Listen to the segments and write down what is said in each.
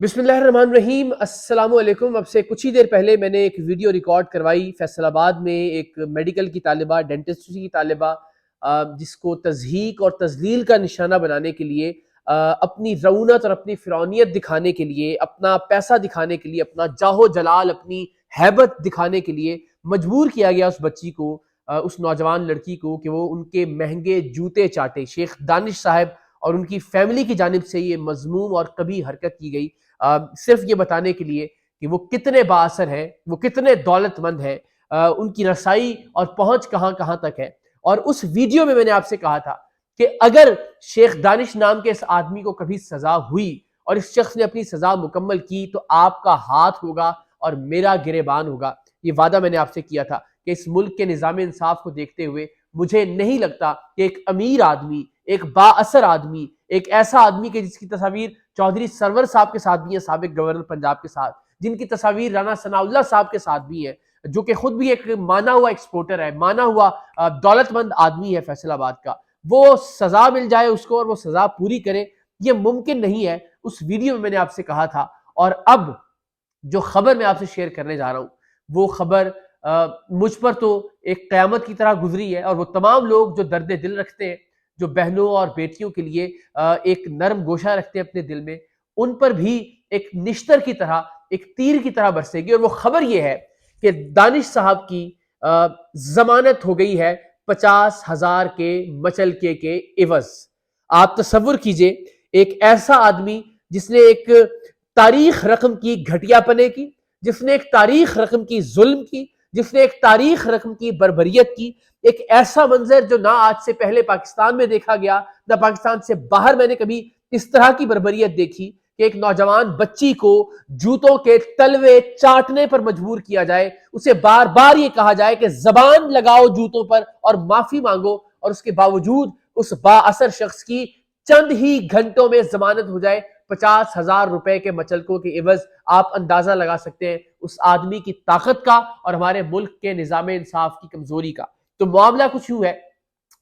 बिस्मिल्लाहिर्रहमानिर्रहीम। अस्सलामु अलैकुम। अब से कुछ ही देर पहले मैंने एक वीडियो रिकॉर्ड करवाई फैसलाबाद में एक मेडिकल की तालिबा, डेंटिस्ट्री की तालिबा, जिसको तज़हीक और तज़लील का निशाना बनाने के लिए, अपनी रऊनत और अपनी फ़िरौनियत दिखाने के लिए, अपना पैसा दिखाने के लिए, अपना जाहो जलाल, अपनी हैबत दिखाने के लिए मजबूर किया गया उस बच्ची को, उस नौजवान लड़की को, कि वो उनके महंगे जूते चाटे। शेख दानिश साहब और उनकी फैमिली की जानिब से ये मज़मूम और कभी हरकत की गई, सिर्फ ये बताने के लिए कि वो कितने बाअसर हैं, वो कितने दौलतमंद हैं, उनकी रसाई और पहुंच कहां कहां तक है। और उस वीडियो में मैंने आपसे कहा था कि अगर शेख दानिश नाम के इस आदमी को कभी सजा हुई और इस शख्स ने अपनी सजा मुकम्मल की तो आपका हाथ होगा और मेरा गिरेबान होगा। ये वादा मैंने आपसे किया था कि इस मुल्क के निज़ाम इंसाफ को देखते हुए मुझे नहीं लगता कि एक अमीर आदमी, एक बाअसर आदमी, एक ऐसा आदमी के जिसकी तस्वीर चौधरी सरवर साहब के साथ भी है, साबिक गवर्नर पंजाब के साथ, जिनकी तस्वीर राना सनाउल्लाह साहब के साथ भी है, जो कि खुद भी एक माना हुआ एक्सपोर्टर है, माना हुआ दौलतमंद आदमी है फैसलाबाद का, वो सजा मिल जाए उसको और वो सजा पूरी करे, ये मुमकिन नहीं है। उस वीडियो में मैंने आपसे कहा था। और अब जो खबर मैं आपसे शेयर करने जा रहा हूं, वो खबर मुझ पर तो एक कयामत की तरह गुजरी है। और वो तमाम लोग जो दर्द दिल रखते हैं, जो बहनों और बेटियों के लिए एक नरम गोशा रखते हैं अपने दिल में, उन पर भी एक निश्तर की तरह, एक तीर की तरह बरसेगी। और वो खबर ये है कि दानिश साहब की जमानत हो गई है 50,000 के मचलके के इवज। आप तसव्वुर कीजिए, एक ऐसा आदमी जिसने एक तारीख रकम की घटियापने की, जिसने एक तारीख रकम की जुल्म की, जिसने एक तारीख रकम की बर्बरियत की, एक ऐसा मंजर जो ना आज से पहले पाकिस्तान में देखा गया, ना पाकिस्तान से बाहर मैंने कभी इस तरह की बर्बरियत देखी कि एक नौजवान बच्ची को जूतों के तलवे चाटने पर मजबूर किया जाए, उसे बार बार ये कहा जाए कि जबान लगाओ जूतों पर और माफी मांगो, और उसके बावजूद उस बाअसर शख्स की चंद ही घंटों में जमानत हो जाए 50,000 रुपए के मचलकों के इवज। आप अंदाजा लगा सकते हैं उस आदमी की ताकत का और हमारे मुल्क के निजाम इंसाफ की कमजोरी का। तो मामला कुछ यूं है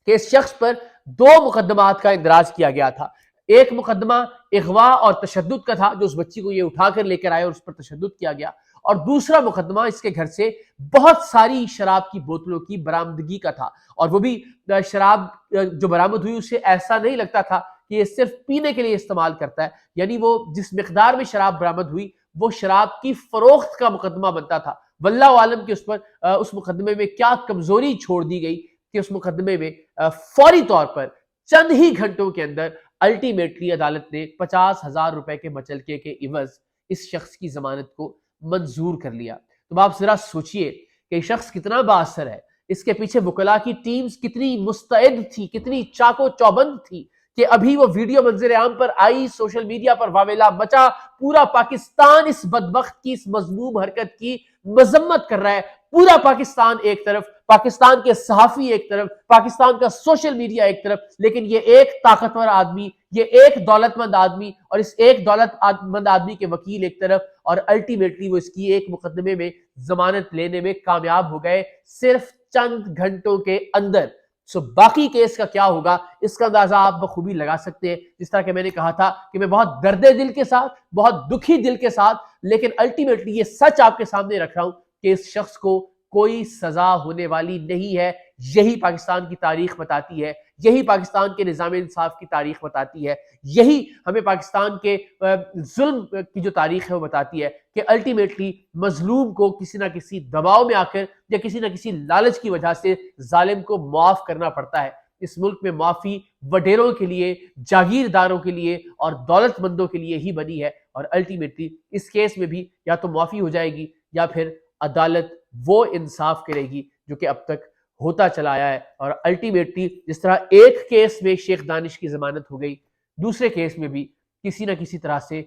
कि इस शख्स पर 2 मुकदमात का इंदराज किया गया था। एक मुकदमा इगवा और तशद्दुद का था, जो उस बच्ची को ये उठाकर लेकर आए और उस पर तशद्दुद किया गया। और दूसरा मुकदमा इसके घर से बहुत सारी शराब की बोतलों की बरामदगी का था। और वो भी शराब जो बरामद हुई उससे ऐसा नहीं लगता था कि ये सिर्फ पीने के लिए इस्तेमाल करता है, यानी वो जिस मिकदार में शराब बरामद हुई वो शराब की फरोख्त का मुकदमा बनता था। वल्लाहु आलम कि उस पर उस मुकदमे में क्या कमजोरी छोड़ दी गई कि उस मुकदमे में फौरी तौर पर चंद ही घंटों के अंदर अल्टीमेटली अदालत ने 50,000 रुपए के मचलके के इवज इस शख्स की जमानत को मंजूर कर लिया। तो आप जरा सोचिए कि शख्स कितना बाअसर है, इसके पीछे वकला की टीम्स कितनी मुस्तैद थी, कितनी चाको चौबंद थी कि अभी वो वीडियो मंजर आम पर आई, सोशल मीडिया पर वावेला मचा, पूरा पाकिस्तान इस बदबख्त की, इस मजलूम हरकत की मजम्मत कर रहा है। पूरा पाकिस्तान एक तरफ, पाकिस्तान के सहाफी एक तरफ, पाकिस्तान का सोशल मीडिया एक तरफ, लेकिन ये एक ताकतवर आदमी, ये एक दौलतमंद आदमी और इस एक दौलतमंद आदमी के वकील एक तरफ, और अल्टीमेटली वो इसकी एक मुकदमे में जमानत लेने में कामयाब हो गए सिर्फ चंद घंटों के अंदर। सो बाकी केस का क्या होगा इसका अंदाजा आप बखूबी लगा सकते हैं। जिस तरह के मैंने कहा था कि मैं बहुत दर्दे दिल के साथ, बहुत दुखी दिल के साथ, लेकिन अल्टीमेटली ये सच आपके सामने रख रहा हूं कि इस शख्स को कोई सजा होने वाली नहीं है। यही पाकिस्तान की तारीख बताती है, यही पाकिस्तान के निजाम इंसाफ की तारीख बताती है, यही हमें पाकिस्तान के जुल्म की जो तारीख है वो बताती है कि अल्टीमेटली मजलूम को किसी ना किसी दबाव में आकर या किसी ना किसी लालच की वजह से जालिम को माफ करना पड़ता है। इस मुल्क में माफी वडेरों के लिए, जागीरदारों के लिए और दौलतमंदों के लिए ही बनी है। और अल्टीमेटली इस केस में भी या तो माफी हो जाएगी या फिर अदालत वो इंसाफ करेगी जो कि अब तक होता चला आया है। और अल्टीमेटली जिस तरह एक केस में शेख दानिश की जमानत हो गई, दूसरे केस में भी किसी ना किसी तरह से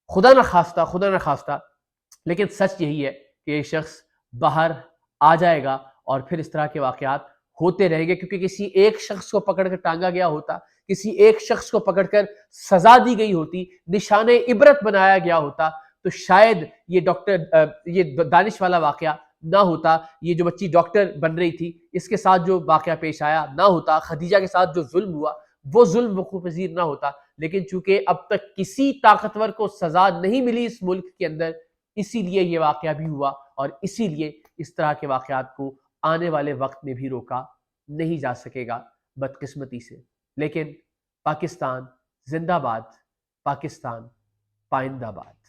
खुदा ना खास्ता, लेकिन सच यही है कि ये शख्स बाहर आ जाएगा और फिर इस तरह के वाकयात होते रहेंगे। क्योंकि किसी एक शख्स को पकड़कर टांगा गया होता, किसी एक शख्स को पकड़कर सजा दी गई होती, निशाने इबरत बनाया गया होता, तो शायद ये दानिश वाला वाकया ना होता, ये जो बच्ची डॉक्टर बन रही थी इसके साथ जो वाकया पेश आया ना होता, खदीजा के साथ जो जुल्म हुआ वो जुल्म वकूफ पजीर ना होता। لیکن چونکہ اب تک کسی طاقتور کو سزا نہیں ملی اس ملک کے اندر، اسی لیے یہ واقعہ بھی ہوا، اور اسی لیے اس طرح کے واقعات کو آنے والے وقت میں بھی روکا نہیں جا سکے گا بدقسمتی سے۔ لیکن پاکستان زندہ باد، پاکستان پائندہ باد۔